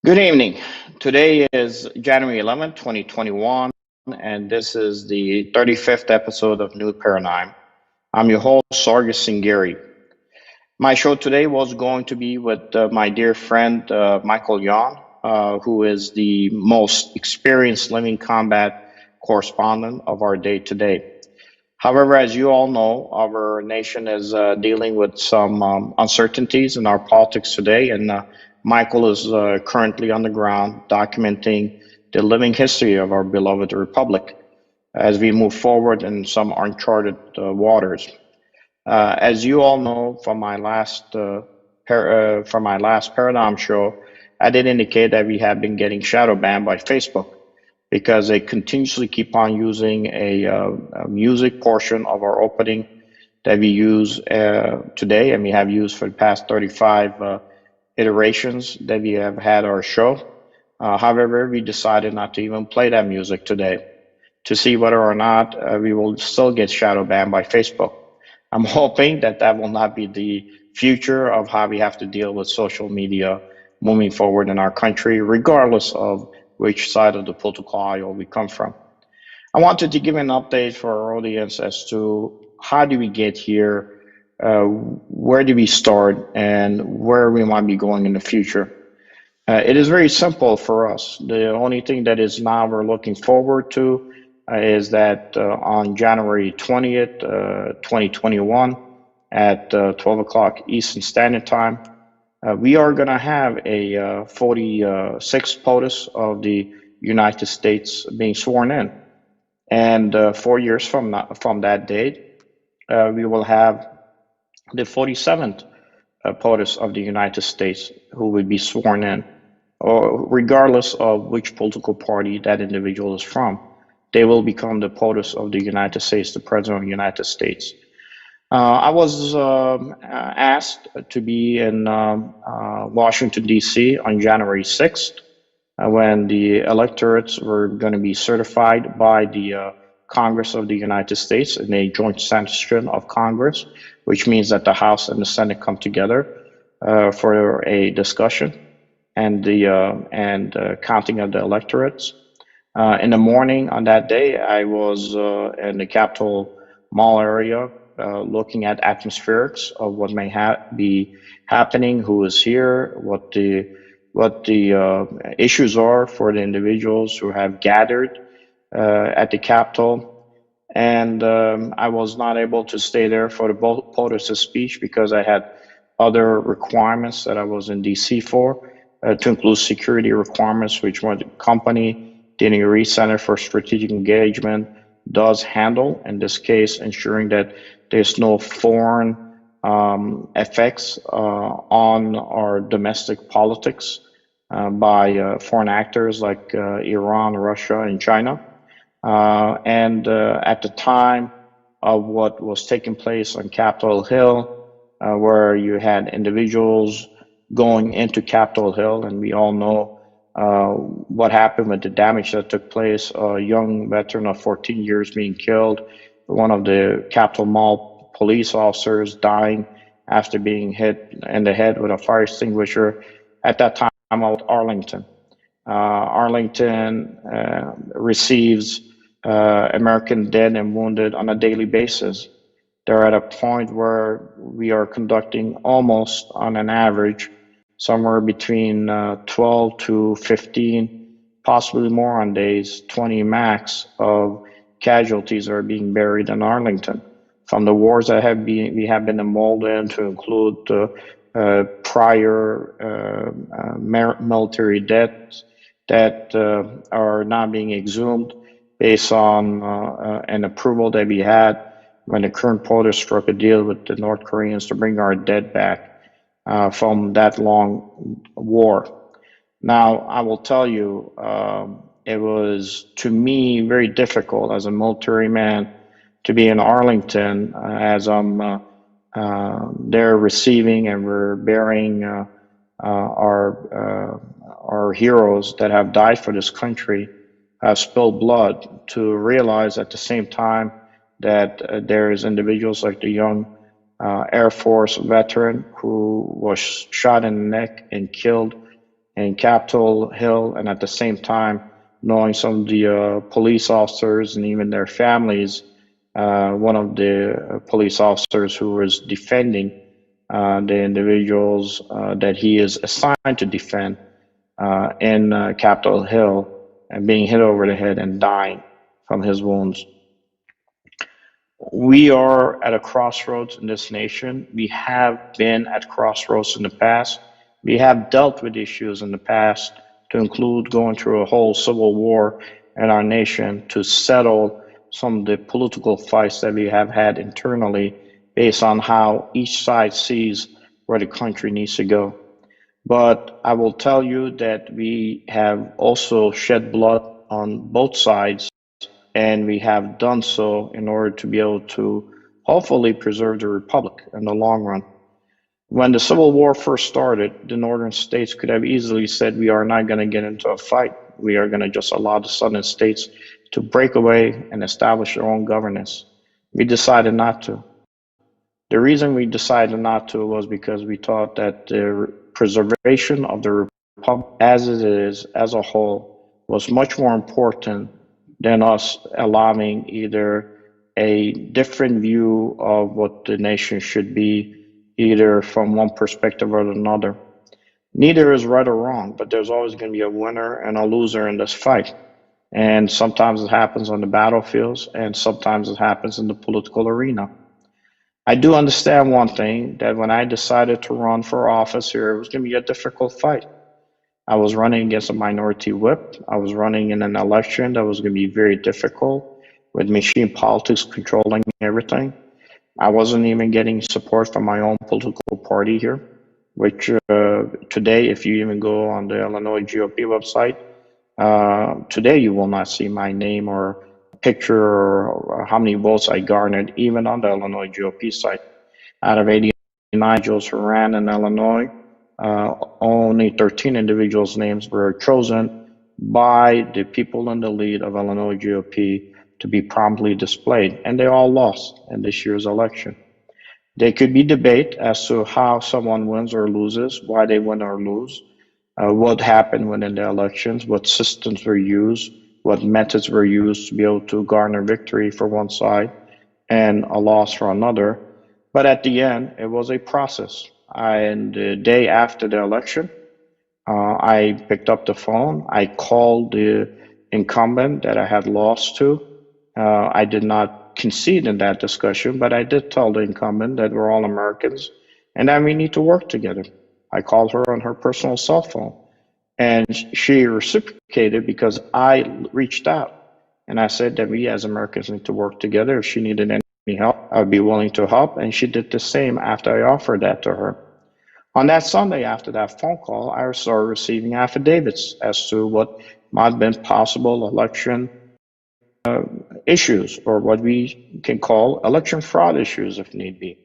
Good evening. Today is January 11th, 2021, and this is the 35th episode of New Paradigm. I'm your host, Sargis Sangari. My show today was going to be with my dear friend Michael Yon, who is the most experienced living combat correspondent of our day today. However, as you all know, our nation is dealing with some uncertainties in our politics today, and Michael is currently on the ground documenting the living history of our beloved republic as we move forward in some uncharted waters. As you all know from my last Paradigm show, I did indicate that we have been getting shadow banned by Facebook because they continuously keep on using a music portion of our opening that we use today and we have used for the past 35 iterations that we have had our show. However, we decided not to even play that music today to see whether or not we will still get shadow banned by Facebook. I'm hoping that that will not be the future of how we have to deal with social media moving forward in our country, regardless of which side of the political aisle we come from. I wanted to give an update for our audience as to how do we get here, where do we start, and where we might be going in the future. It is very simple for us. The only thing that is now we're looking forward to is that on January 20th, 2021, at 12 o'clock Eastern Standard Time, we are going to have a 46th POTUS of the United States being sworn in. And 4 years from that date, we will have the 47th POTUS of the United States who will be sworn in, or regardless of which political party that individual is from. They will become the POTUS of the United States, the President of the United States. I was asked to be in Washington, D.C. on January 6th when the electorates were going to be certified by the Congress of the United States in a joint session of Congress, which means that the House and the Senate come together for a discussion and the counting of the electorates. In the morning on that day, I was in the Capitol Mall area looking at atmospherics of what may be happening, who is here, what the issues are for the individuals who have gathered at the Capitol. And I was not able to stay there for the POTUS speech because I had other requirements that I was in DC for, to include security requirements, which one the company, the New Center for Strategic Engagement, does handle. In this case, ensuring that there's no foreign effects on our domestic politics by foreign actors like Iran, Russia, and China. And at the time of what was taking place on Capitol Hill, where you had individuals going into Capitol Hill, and we all know what happened with the damage that took place. A young veteran of 14 years being killed, one of the Capitol Mall police officers dying after being hit in the head with a fire extinguisher. At that time, I'm out Arlington. Arlington receives American dead and wounded on a daily basis. They're at a point where we are conducting almost on an average somewhere between 12 to 15, possibly more on days, 20 max of casualties are being buried in Arlington. From the wars that we have been involved in, to include prior military deaths that are now being exhumed based on an approval that we had when the current POTUS struck a deal with the North Koreans to bring our dead back from that long war. Now, I will tell you, it was to me very difficult as a military man to be in Arlington as I'm there receiving and we're burying our heroes that have died for this country, have spilled blood, to realize at the same time that there's individuals like the young Air Force veteran who was shot in the neck and killed in Capitol Hill, and at the same time, knowing some of the police officers and even their families. One of the police officers who was defending the individuals that he is assigned to defend in Capitol Hill and being hit over the head and dying from his wounds. We are at a crossroads in this nation. We have been at crossroads in the past. We have dealt with issues in the past, to include going through a whole civil war in our nation to settle some of the political fights that we have had internally based on how each side sees where the country needs to go. But I will tell you that we have also shed blood on both sides, and we have done so in order to be able to hopefully preserve the republic in the long run. When the Civil War first started, the northern states could have easily said, we are not going to get into a fight. We are going to just allow the southern states to break away and establish their own governance. We decided not to. The reason we decided not to was because we thought that the preservation of the republic as it is, as a whole, was much more important than us allowing either a different view of what the nation should be, either from one perspective or another. Neither is right or wrong, but there's always going to be a winner and a loser in this fight. And sometimes it happens on the battlefields, and sometimes it happens in the political arena. I do understand one thing, that when I decided to run for office here, it was going to be a difficult fight. I was running against a minority whip. I was running in an election that was going to be very difficult, with machine politics controlling everything. I wasn't even getting support from my own political party here, which today, if you even go on the Illinois GOP website, today you will not see my name or picture or how many votes I garnered, even on the Illinois GOP site. Out of 89 individuals who ran in Illinois, only 13 individuals' names were chosen by the people in the lead of Illinois GOP to be promptly displayed, and they all lost in this year's election. There could be debate as to how someone wins or loses, why they win or lose, what happened within the elections, what systems were used, what methods were used to be able to garner victory for one side and a loss for another. But at the end, it was a process. And the day after the election, I picked up the phone. I called the incumbent that I had lost to. I did not concede in that discussion, but I did tell the incumbent that we're all Americans and that we need to work together. I called her on her personal cell phone, and she reciprocated because I reached out and I said that we as Americans need to work together. If she needed any help, I would be willing to help. And she did the same after I offered that to her. On that Sunday, after that phone call, I started receiving affidavits as to what might have been possible election issues, or what we can call election fraud issues if need be.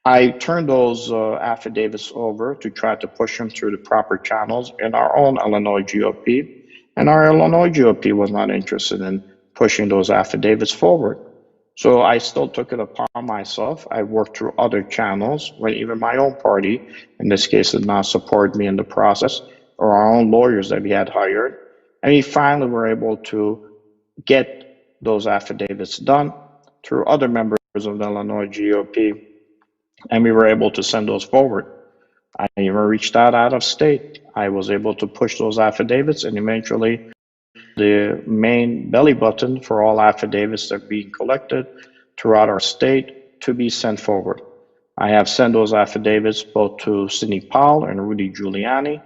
I turned those affidavits over to try to push them through the proper channels in our own Illinois GOP, and our Illinois GOP was not interested in pushing those affidavits forward. So I still took it upon myself. I worked through other channels when even my own party, in this case, did not support me in the process, or our own lawyers that we had hired. And we finally were able to get those affidavits done through other members of the Illinois GOP, and we were able to send those forward. I even reached out of state. I was able to push those affidavits, and eventually the main belly button for all affidavits that are being collected throughout our state to be sent forward. I have sent those affidavits both to Sidney Powell and Rudy Giuliani,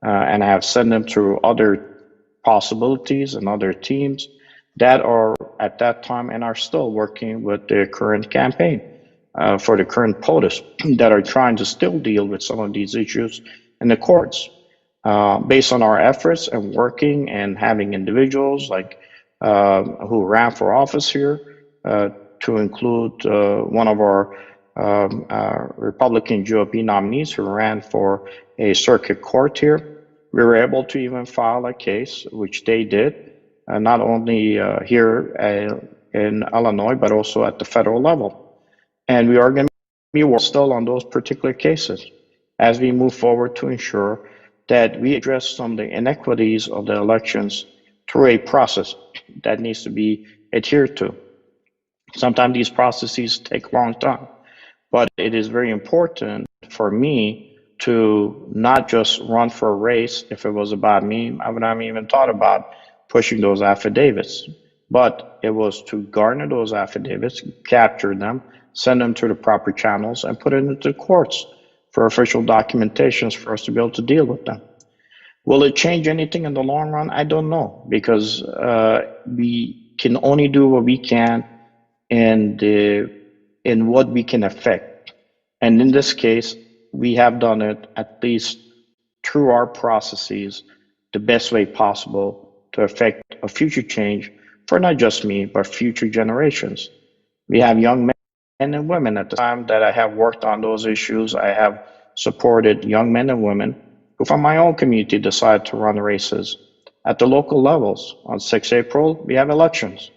and I have sent them through other possibilities and other teams that are at that time and are still working with the current campaign for the current POTUS that are trying to still deal with some of these issues in the courts. Based on our efforts and working and having individuals like who ran for office here, to include one of our Republican GOP nominees who ran for a circuit court here, we were able to even file a case, which they did, not only here in Illinois, but also at the federal level. And we are going to be working still on those particular cases as we move forward to ensure that we address some of the inequities of the elections through a process that needs to be adhered to. Sometimes these processes take a long time, but it is very important for me to not just run for a race. If it was about me, I would not even thought about pushing those affidavits. But it was to garner those affidavits, capture them, send them to the proper channels, and put it into the courts for official documentations for us to be able to deal with them. Will it change anything in the long run? I don't know, because we can only do what we can and in what we can affect. And in this case, we have done it at least through our processes the best way possible to affect a future change for not just me, but future generations. We have young men and women. At the time that I have worked on those issues, I have supported young men and women who from my own community decided to run races. At the local levels, on 6 April, we have elections.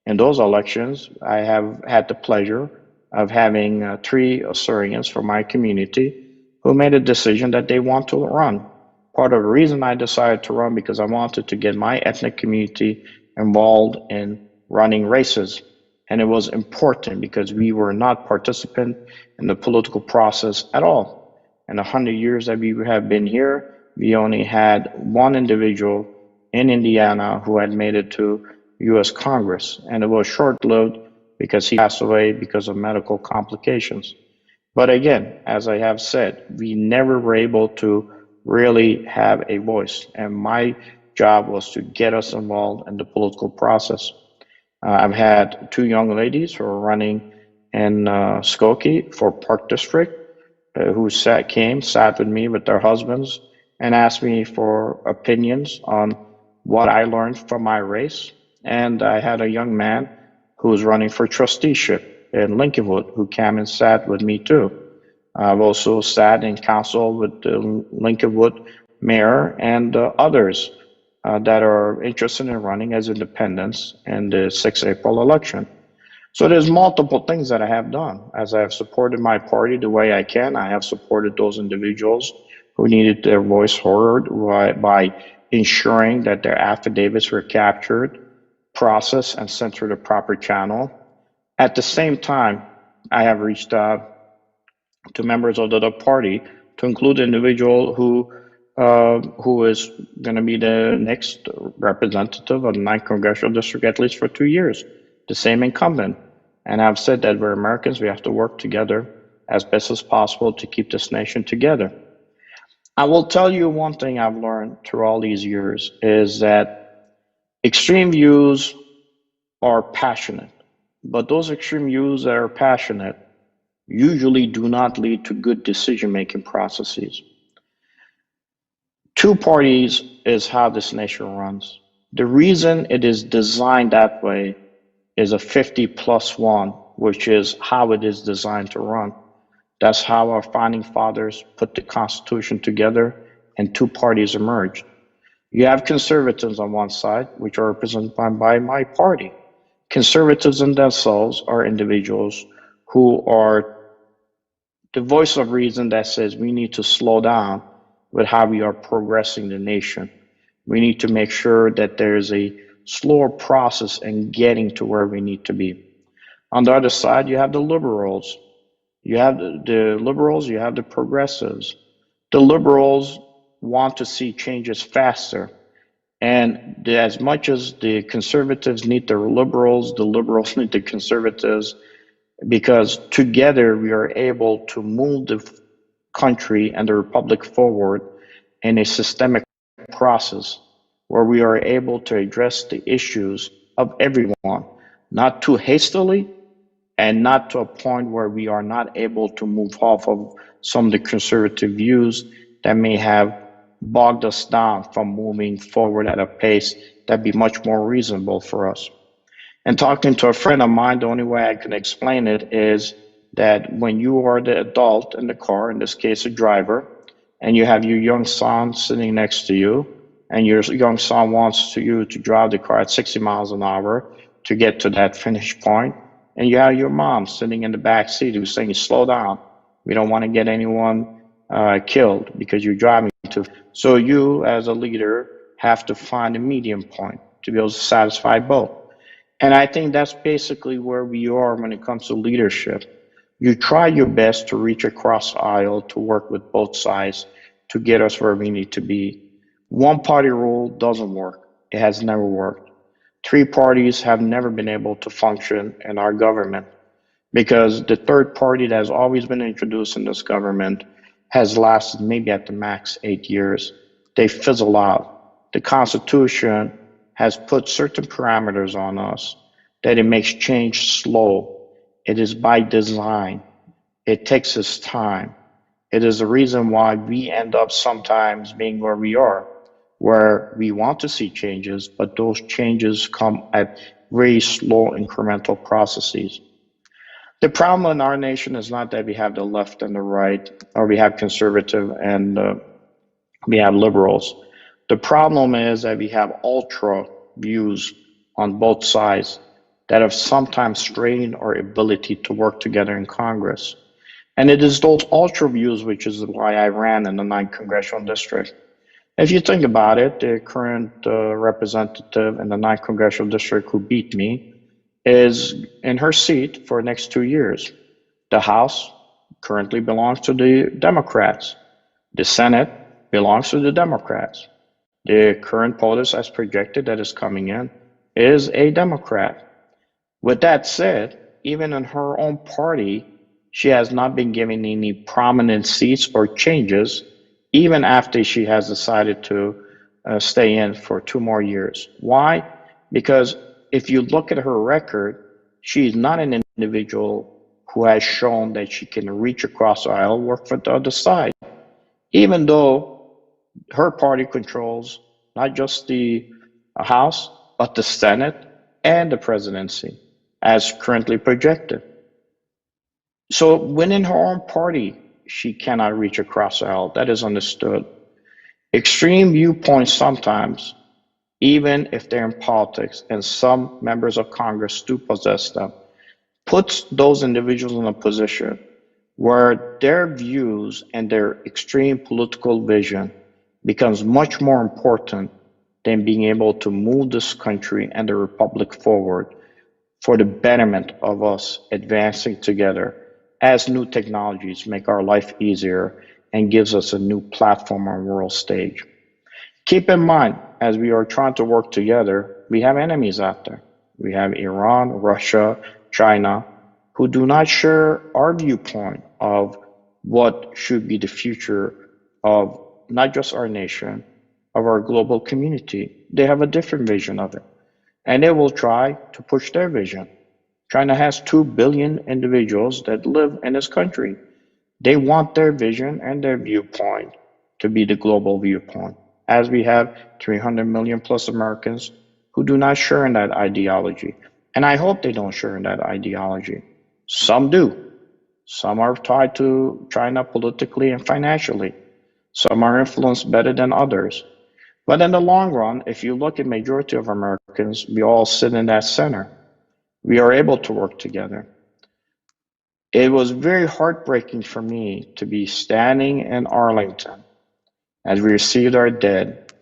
In those elections, I have had the pleasure of having three Osirians from my community who made a decision that they want to run. Part of the reason I decided to run because I wanted to get my ethnic community involved in running races. And it was important because we were not participant in the political process at all. In the 100 years that we have been here, we only had one individual in Indiana who had made it to U.S. Congress, and it was short-lived because he passed away because of medical complications. But again, as I have said, we never were able to really have a voice, and my job was to get us involved in the political process. I've had two young ladies who are running in Skokie for Park District who sat with me with their husbands and asked me for opinions on what I learned from my race. And I had a young man who was running for trusteeship in Lincolnwood who came and sat with me too. I've also sat in council with the Lincolnwood mayor and others that are interested in running as independents in the 6 April election. So there's multiple things that I have done. As I have supported my party the way I can, I have supported those individuals who needed their voice heard by ensuring that their affidavits were captured, processed, and sent through the proper channel. At the same time, I have reached out to members of the other party to include the individual who is going to be the next representative of the 9th Congressional District, at least for 2 years, the same incumbent. And I've said that we're Americans, we have to work together as best as possible to keep this nation together. I will tell you one thing I've learned through all these years is that extreme views are passionate, but those extreme views that are passionate usually do not lead to good decision-making processes. Two parties is how this nation runs. The reason it is designed that way is a 50+1, which is how it is designed to run. That's how our founding fathers put the Constitution together and two parties emerged. You have conservatives on one side, which are represented by my party. Conservatives in themselves are individuals who are the voice of reason that says we need to slow down with how we are progressing the nation. We need to make sure that there is a slower process in getting to where we need to be. On the other side, you have the liberals. You have the liberals, you have the progressives. The liberals want to see changes faster. And as much as the conservatives need the liberals need the conservatives, because together we are able to move the country and the republic forward in a systemic process where we are able to address the issues of everyone, not too hastily and not to a point where we are not able to move off of some of the conservative views that may have bogged us down from moving forward at a pace that'd be much more reasonable for us. And talking to a friend of mine, the only way I can explain it is that when you are the adult in the car, in this case a driver, and you have your young son sitting next to you, and your young son wants you to drive the car at 60 miles an hour to get to that finish point, and you have your mom sitting in the back seat who's saying, slow down. We don't want to get anyone killed because you're driving too. So you, as a leader, have to find a medium point to be able to satisfy both. And I think that's basically where we are when it comes to leadership. You try your best to reach across the aisle to work with both sides to get us where we need to be. One party rule doesn't work. It has never worked. Three parties have never been able to function in our government because the third party that has always been introduced in this government has lasted maybe at the max 8 years. They fizzle out. The Constitution has put certain parameters on us that it makes change slow. It is by design. It takes its time. It is the reason why we end up sometimes being where we are, where we want to see changes, but those changes come at very slow incremental processes. The problem in our nation is not that we have the left and the right, or we have conservative and we have liberals. The problem is that we have ultra views on both sides that have sometimes strained our ability to work together in Congress. And it is those ultra views which is why I ran in the 9th Congressional District. If you think about it, the current representative in the 9th Congressional District who beat me is in her seat for the next 2 years. The House currently belongs to the Democrats. The Senate belongs to the Democrats. The current POTUS as projected that is coming in is a Democrat. With that said, even in her own party, she has not been given any prominent seats or changes, even after she has decided to stay in for 2 more years. Why? Because if you look at her record, she is not an individual who has shown that she can reach across the aisle, work for the other side, even though her party controls not just the House, but the Senate and the presidency, as currently projected. So within her own party, she cannot reach across the aisle. That is understood. Extreme viewpoints sometimes, even if they're in politics, and some members of Congress do possess them, puts those individuals in a position where their views and their extreme political vision becomes much more important than being able to move this country and the republic forward for the betterment of us advancing together as new technologies make our life easier and gives us a new platform on world stage. Keep in mind, as we are trying to work together, we have enemies out there. We have Iran, Russia, China, who do not share our viewpoint of what should be the future of not just our nation, of our global community. They have a different vision of it, and they will try to push their vision. China has 2 billion individuals that live in this country. They want their vision and their viewpoint to be the global viewpoint, as we have 300 million plus Americans who do not share in that ideology. And I hope they don't share in that ideology. Some do. Some are tied to China politically and financially. Some are influenced better than others. But in the long run, if you look at majority of Americans, we all sit in that center. We are able to work together. It was very heartbreaking for me to be standing in Arlington as we received our dead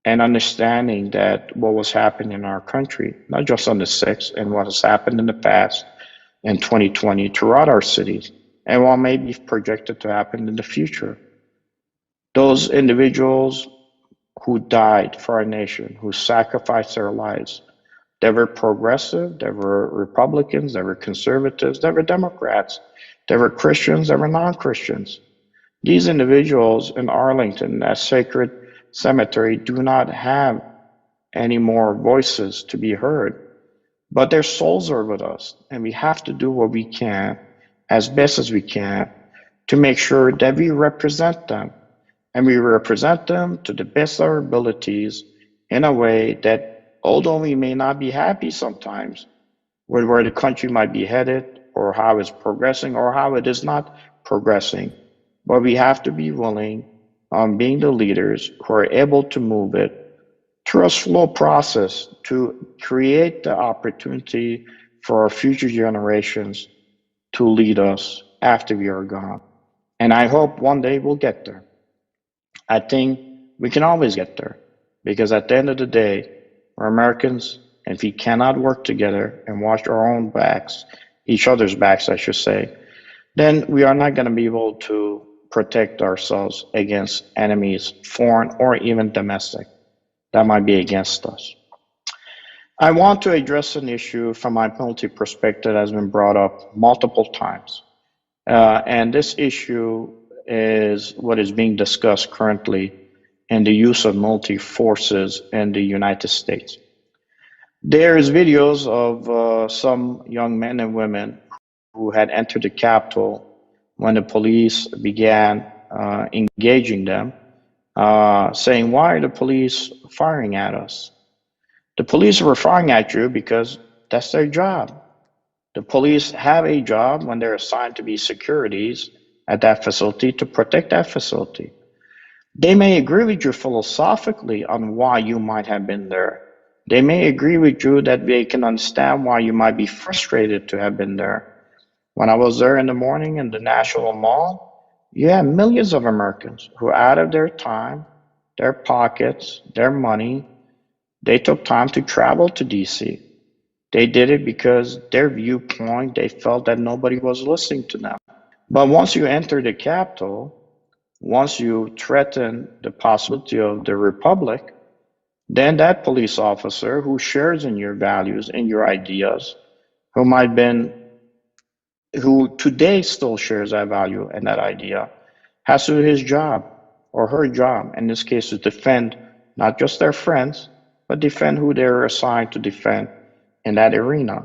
and understanding that what was happening in our country, not just on the 6th and what has happened in the past in 2020 throughout our cities and what may be projected to happen in the future. Those individuals who died for our nation, who sacrificed their lives, they were progressive, they were Republicans, they were conservatives, they were Democrats, they were Christians, they were non-Christians. These individuals in Arlington, that sacred cemetery, do not have any more voices to be heard, but their souls are with us, and we have to do what we can, as best as we can, to make sure that we represent them, and we represent them to the best of our abilities in a way that although we may not be happy sometimes with where the country might be headed or how it's progressing or how it is not progressing, but we have to be willing, being the leaders who are able to move it through a slow process to create the opportunity for our future generations to lead us after we are gone. And I hope one day we'll get there. I think we can always get there because at the end of the day, we're Americans, and if we cannot work together and watch our own backs, each other's backs, I should say, then we are not going to be able to protect ourselves against enemies, foreign or even domestic, that might be against us. I want to address an issue from my penalty perspective that has been brought up multiple times. And this issue is what is being discussed currently in the use of military forces in the United States. There's videos of some young men and women who had entered the Capitol when the police began engaging them, saying, "Why are the police firing at us?" The police were firing at you because that's their job. The police have a job when they're assigned to be securities at that facility to protect that facility. They may agree with you philosophically on why you might have been there. They may agree with you that they can understand why you might be frustrated to have been there. When I was there in the morning in the National Mall, you had millions of Americans who, out of their time, their pockets, their money, they took time to travel to DC. They did it because their viewpoint, they felt that nobody was listening to them. But once you enter the Capitol, once you threaten the possibility of the Republic, then that police officer who shares in your values and your ideas, who might been, who today still shares that value and that idea, has to do his job or her job, in this case, to defend not just their friends, but defend who they're assigned to defend in that arena.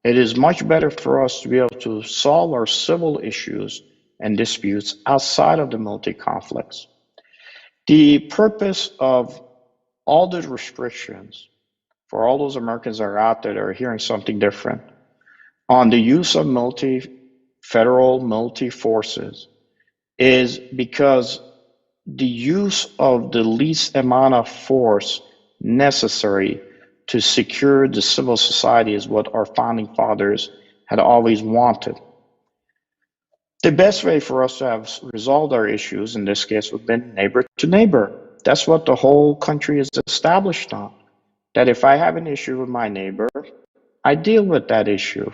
It is much better for us to be able to solve our civil issues and disputes outside of the military conflicts. The purpose of all the restrictions for all those Americans that are out there that are hearing something different on the use of federal military forces is because the use of the least amount of force necessary to secure the civil society is what our founding fathers had always wanted. The best way for us to have resolved our issues in this case would have been neighbor to neighbor. That's what the whole country is established on. That if I have an issue with my neighbor, I deal with that issue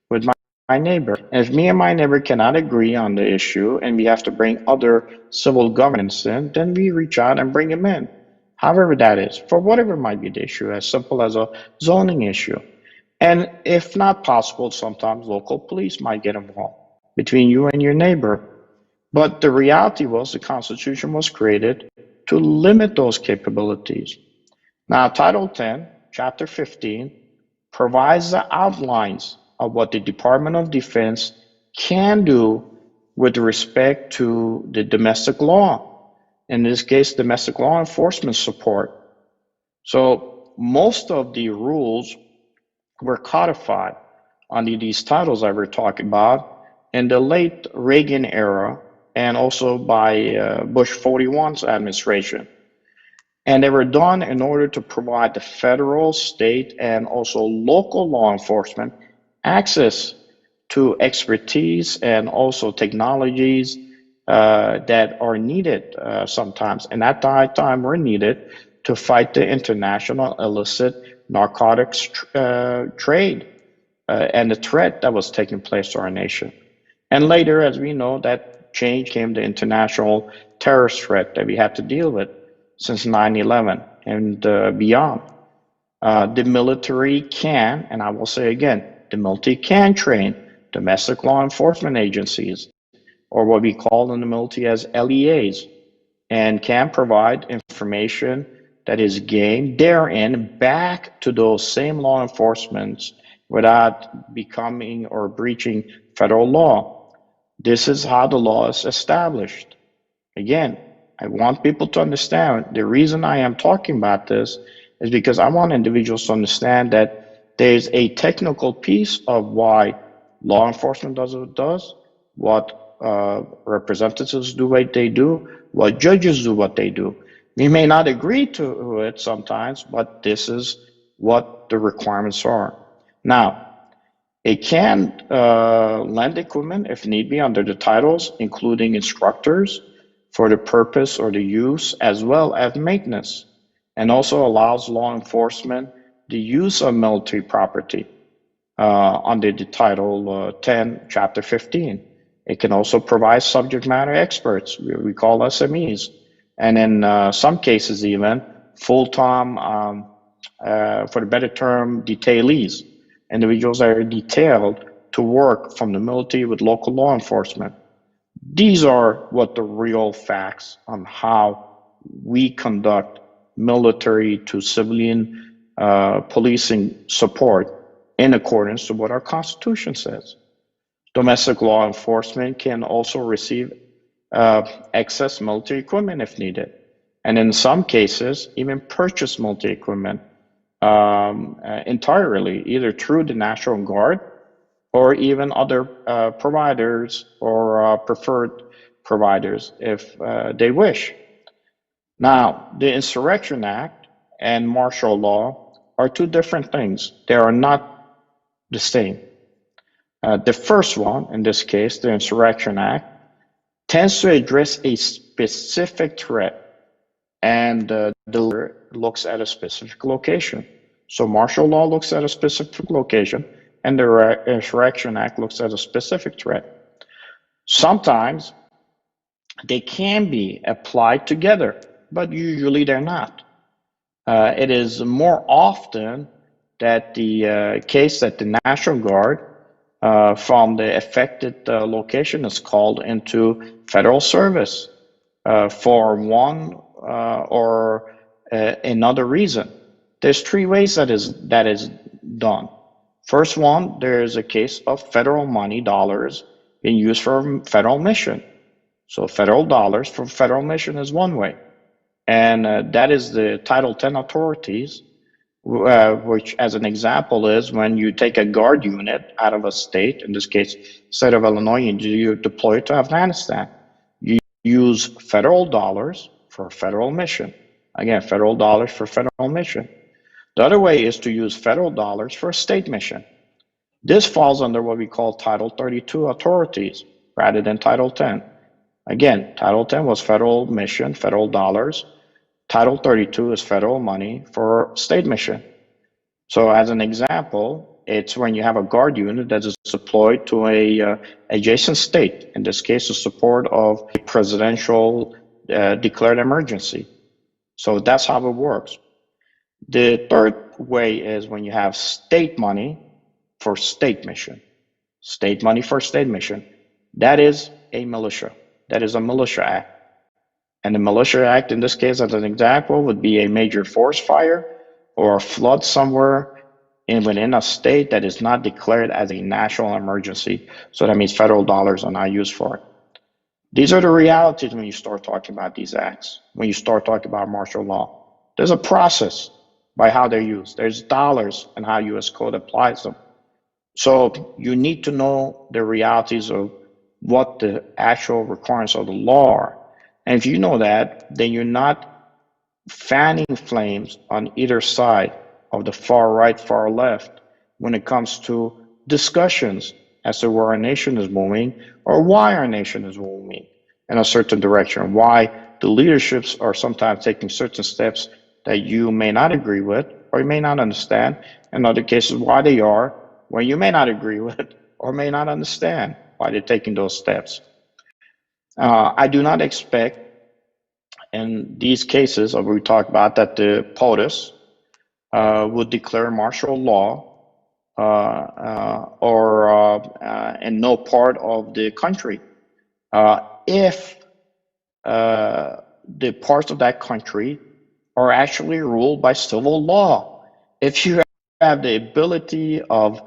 with my neighbor. And if me and my neighbor cannot agree on the issue and we have to bring other civil governance in, then we reach out and bring them in. However that is, for whatever might be the issue, as simple as a zoning issue. And if not possible, sometimes local police might get involved between you and your neighbor. But the reality was the Constitution was created to limit those capabilities. Now, Title 10, Chapter 15, provides the outlines of what the Department of Defense can do with respect to the domestic law. In this case, domestic law enforcement support. So most of the rules were codified under these titles I were talking about in the late Reagan era and also by Bush 41's administration. And they were done in order to provide the federal, state, and also local law enforcement access to expertise and also technologies that are needed sometimes. And at that time were needed to fight the international illicit narcotics trade and the threat that was taking place to our nation. And later, as we know, that change came the international terrorist threat that we had to deal with since 9/11 and beyond. The military can, and I will say again, the military can train domestic law enforcement agencies, or what we call in the military as LEAs, and can provide information that is gained therein back to those same law enforcements without becoming or breaching federal law. This is how the law is established. Again, I want people to understand the reason I am talking about this is because I want individuals to understand that there's a technical piece of why law enforcement does what it does, what representatives do what they do, what judges do what they do. We may not agree to it sometimes, but this is what the requirements are. Now, It can lend equipment if need be under the titles, including instructors for the purpose or the use, as well as maintenance, and also allows law enforcement the use of military property under the Title 10, Chapter 15. It can also provide subject matter experts, we call SMEs, and in some cases even full-time, for the better term, detailees, individuals that are detailed to work from the military with local law enforcement. These are what the real facts on how we conduct military to civilian policing support in accordance to what our Constitution says. Domestic law enforcement can also receive excess military equipment if needed, and in some cases, even purchase military equipment entirely, either through the National Guard or even other providers or preferred providers if they wish. Now, the Insurrection Act and martial law are two different things. They are not the same. The first one, in this case, the Insurrection Act, tends to address a specific threat, and the other looks at a specific location. So martial law looks at a specific location, and the Insurrection Act looks at a specific threat. Sometimes they can be applied together, but usually they're not. It is more often that the case that the National Guard from the affected location is called into federal service for one or another reason. There's three ways that is done. First one, there's a case of federal money, dollars, being used for federal mission. So federal dollars for federal mission is one way. And that is the Title 10 authorities, which as an example is when you take a guard unit out of a state, in this case, state of Illinois, and you deploy it to Afghanistan. You use federal dollars for federal mission. Again, federal dollars for federal mission. The other way is to use federal dollars for a state mission. This falls under what we call Title 32 authorities rather than Title 10. Again, Title 10 was federal mission, federal dollars. Title 32 is federal money for state mission. So as an example, it's when you have a guard unit that is deployed to a adjacent state, in this case, the support of a presidential declared emergency. So that's how it works. The third way is when you have state money for state mission. State money for state mission. That is a militia. That is a militia act. And the militia act, in this case, as an example, would be a major forest fire or a flood somewhere within a state that is not declared as a national emergency. So that means federal dollars are not used for it. These are the realities when you start talking about these acts, when you start talking about martial law. There's a process by how they're used. There's dollars and how U.S. code applies them. So you need to know the realities of what the actual requirements of the law are. And if you know that, then you're not fanning flames on either side of the far right, far left when it comes to discussions as to where our nation is moving or why our nation is moving in a certain direction, why the leaderships are sometimes taking certain steps that you may not agree with or you may not understand. In other cases, why they are, where you may not agree with or may not understand why they're taking those steps. I do not expect in these cases that we talk about that the POTUS would declare martial law in no part of the country if the parts of that country are actually ruled by civil law. If you have the ability of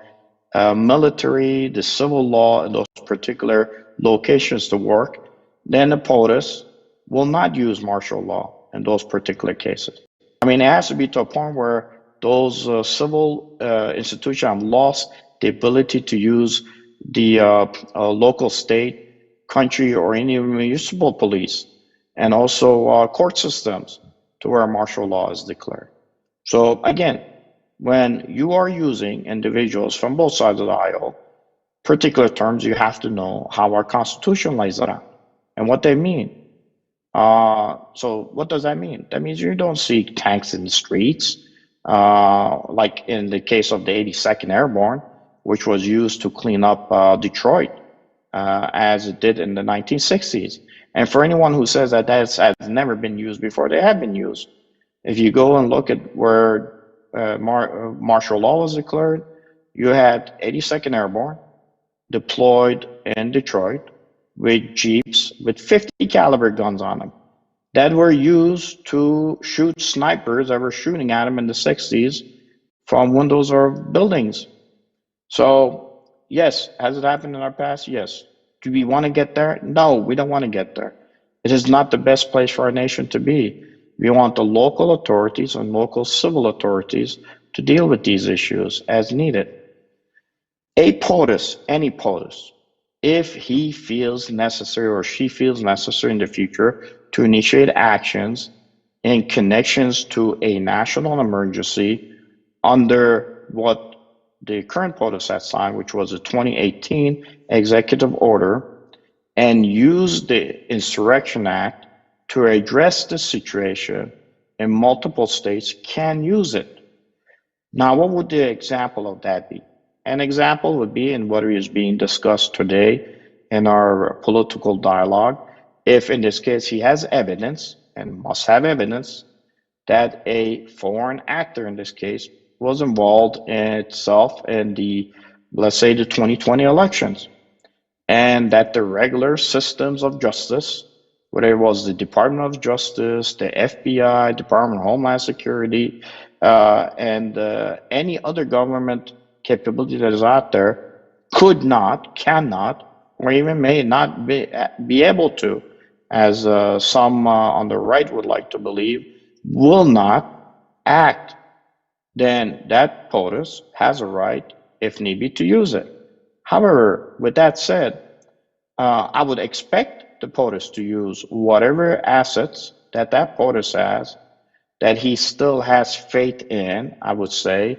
military, the civil law in those particular locations to work, then the POTUS will not use martial law in those particular cases. I mean, it has to be to a point where those civil institutions have lost the ability to use the local, state, country, or any municipal police, and also court systems to where martial law is declared. So again, When you are using individuals from both sides of the aisle, particular terms, you have to know how our Constitution lays it out and what they mean. So what does that mean? That means you don't see tanks in the streets, like in the case of the 82nd Airborne, which was used to clean up Detroit, as it did in the 1960s. And for anyone who says that that has never been used before, they have been used. If you go and look at where martial law was declared, you had 82nd Airborne deployed in Detroit with jeeps with 50 caliber guns on them that were used to shoot snipers that were shooting at them in the 60s from windows of buildings. So, yes, has it happened in our past? Yes. Do we want to get there? No, we don't want to get there. It is not the best place for our nation to be. We want the local authorities and local civil authorities to deal with these issues as needed. A POTUS, any POTUS, if he feels necessary or she feels necessary in the future to initiate actions in connections to a national emergency under what the current POTUS has signed, which was a 2018 executive order, and use the Insurrection Act to address the situation in multiple states, can use it. Now, what would the example of that be? An example would be in what is being discussed today in our political dialogue, if in this case he has evidence, and must have evidence, that a foreign actor in this case was involved in itself in the, let's say, the 2020 elections, and that the regular systems of justice, whether it was the Department of Justice, the FBI, Department of Homeland Security, and any other government capability that is out there, could not, cannot, or even may not be able to, as some on the right would like to believe, will not act. Then that POTUS has a right, if need be, to use it. However, with that said, I would expect the POTUS to use whatever assets that that POTUS has, that he still has faith in, I would say,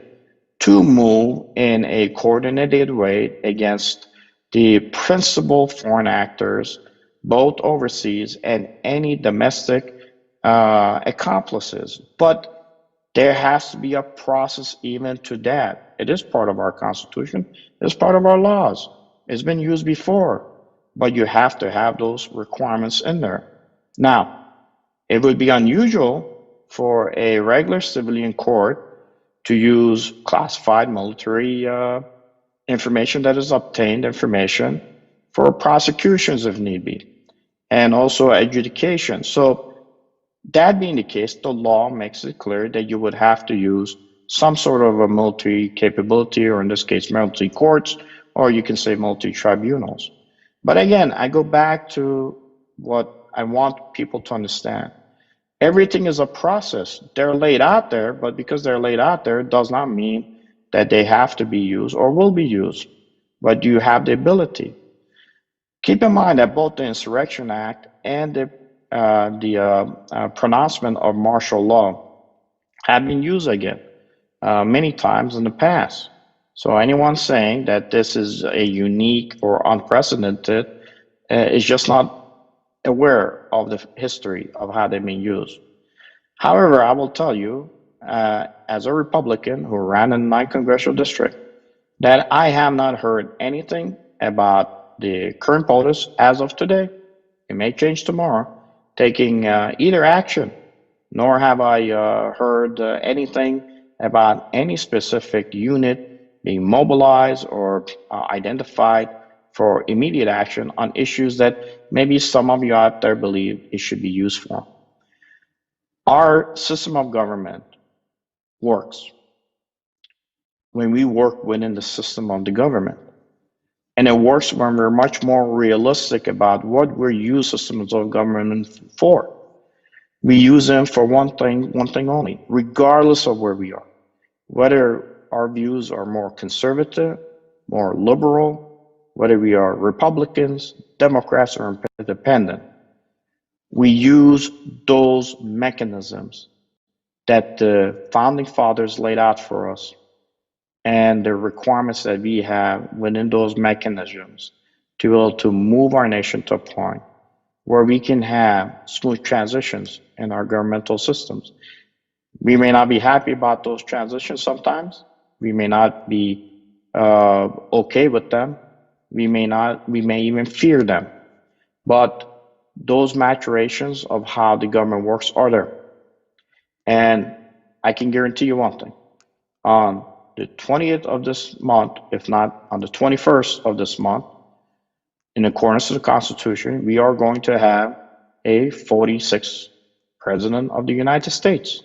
to move in a coordinated way against the principal foreign actors, both overseas and any domestic accomplices. But there has to be a process even to that. It is part of our Constitution, it's part of our laws. It's been used before, but you have to have those requirements in there. Now, it would be unusual for a regular civilian court to use classified military information that is obtained information for prosecutions if need be, and also adjudication. So that being the case, the law makes it clear that you would have to use some sort of a military capability, or in this case, military courts, or you can say military tribunals. But again, I go back to what I want people to understand. Everything is a process. They're laid out there, but because they're laid out there, it does not mean that they have to be used or will be used. But you have the ability. Keep in mind that both the Insurrection Act and the pronouncement of martial law have been used again many times in the past. So anyone saying that this is a unique or unprecedented is just not aware of the history of how they've been used. However, I will tell you, as a Republican who ran in my congressional district, that I have not heard anything about the current POTUS as of today. It may change tomorrow, taking either action, nor have I heard anything about any specific unit being mobilized or identified for immediate action on issues that maybe some of you out there believe it should be used for. Our system of government works when we work within the system of the government. And it works when we're much more realistic about what we're using systems of government for. We use them for one thing only, regardless of where we are. Whether our views are more conservative, more liberal, whether we are Republicans, Democrats, or independent, we use those mechanisms that the founding fathers laid out for us and the requirements that we have within those mechanisms to be able to move our nation to a point where we can have smooth transitions in our governmental systems. We may not be happy about those transitions sometimes. We may not be okay with them. We may even fear them. But those maturations of how the government works are there. And I can guarantee you one thing. On the 20th of this month, if not on the 21st of this month, in accordance to the Constitution, we are going to have a 46th President of the United States.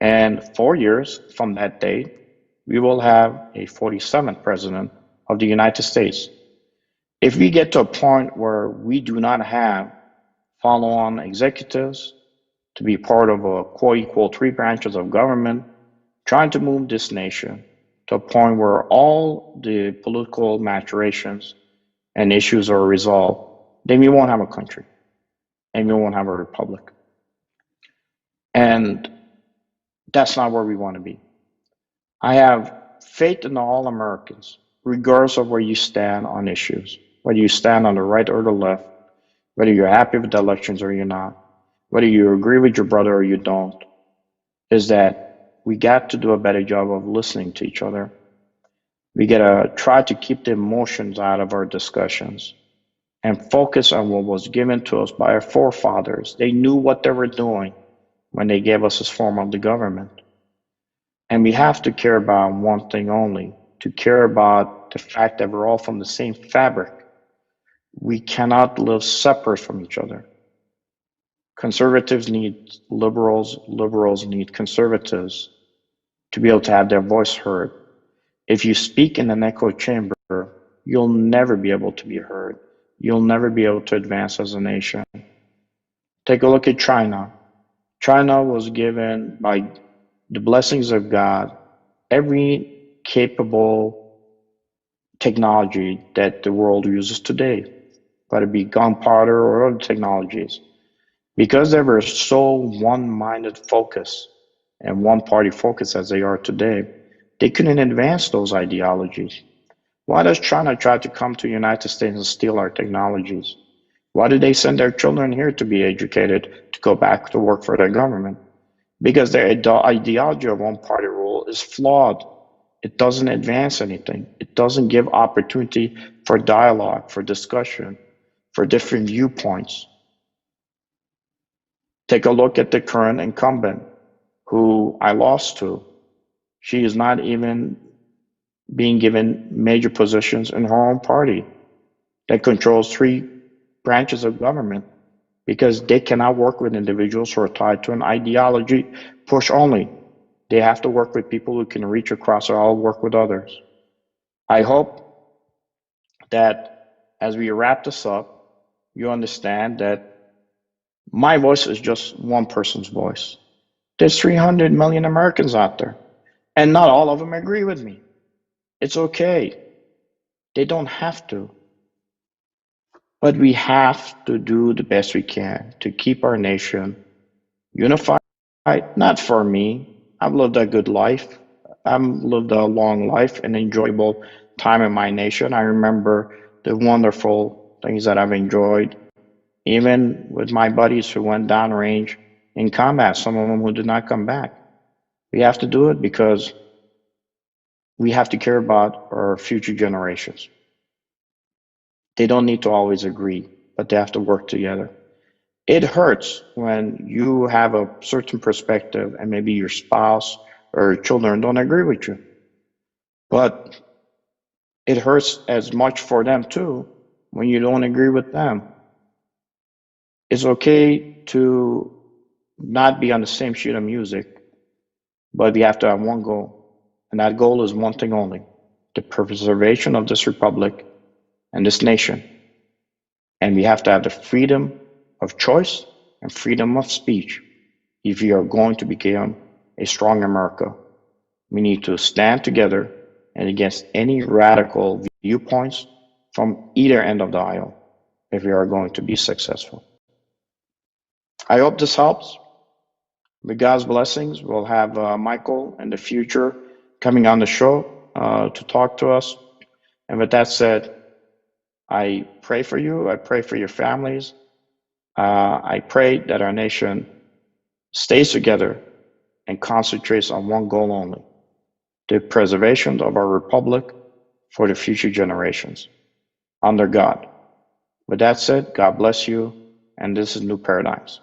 And 4 years from that date, we will have a 47th President of the United States. If we get to a point where we do not have follow on executives to be part of a co-equal three branches of government, trying to move this nation to a point where all the political maturations and issues are resolved, then we won't have a country and we won't have a republic. And that's not where we want to be. I have faith in all Americans, regardless of where you stand on issues, whether you stand on the right or the left, whether you're happy with the elections or you're not, whether you agree with your brother or you don't, is that we got to do a better job of listening to each other. We got to try to keep the emotions out of our discussions and focus on what was given to us by our forefathers. They knew what they were doing when they gave us this form of the government. And we have to care about one thing only, to care about the fact that we're all from the same fabric. We cannot live separate from each other. Conservatives need liberals, liberals need conservatives to be able to have their voice heard. If you speak in an echo chamber, you'll never be able to be heard. You'll never be able to advance as a nation. Take a look at China. China was given, by the blessings of God, every capable technology that the world uses today, whether it be gunpowder or other technologies. Because they were so one-minded focused and one-party focused as they are today, they couldn't advance those ideologies. Why does China try to come to the United States and steal our technologies? Why do they send their children here to be educated, to go back to work for their government? Because their ideology of one-party rule is flawed. It doesn't advance anything. It doesn't give opportunity for dialogue, for discussion, for different viewpoints. Take a look at the current incumbent, who I lost to. She is not even being given major positions in her own party that controls three branches of government because they cannot work with individuals who are tied to an ideology push only. They have to work with people who can reach across or all work with others. I hope that as we wrap this up, you understand that my voice is just one person's voice. There's 300 million Americans out there, and not all of them agree with me. It's okay. They don't have to. But we have to do the best we can to keep our nation unified. Not for me. I've lived a good life. I've lived a long life and enjoyable time in my nation. I remember the wonderful things that I've enjoyed, even with my buddies who went downrange in combat, some of them who did not come back. We have to do it because we have to care about our future generations. They don't need to always agree, but they have to work together. It hurts when you have a certain perspective and maybe your spouse or children don't agree with you. But it hurts as much for them too when you don't agree with them. It's okay to not be on the same sheet of music, but we have to have one goal. And that goal is one thing only: the preservation of this republic and this nation. And we have to have the freedom of choice and freedom of speech if we are going to become a strong America. We need to stand together and against any radical viewpoints from either end of the aisle if we are going to be successful. I hope this helps. With God's blessings, we'll have Michael in the future coming on the show to talk to us. And with that said, I pray for you. I pray for your families. I pray that our nation stays together and concentrates on one goal only: the preservation of our republic for the future generations under God. With that said, God bless you, and this is New Paradigms.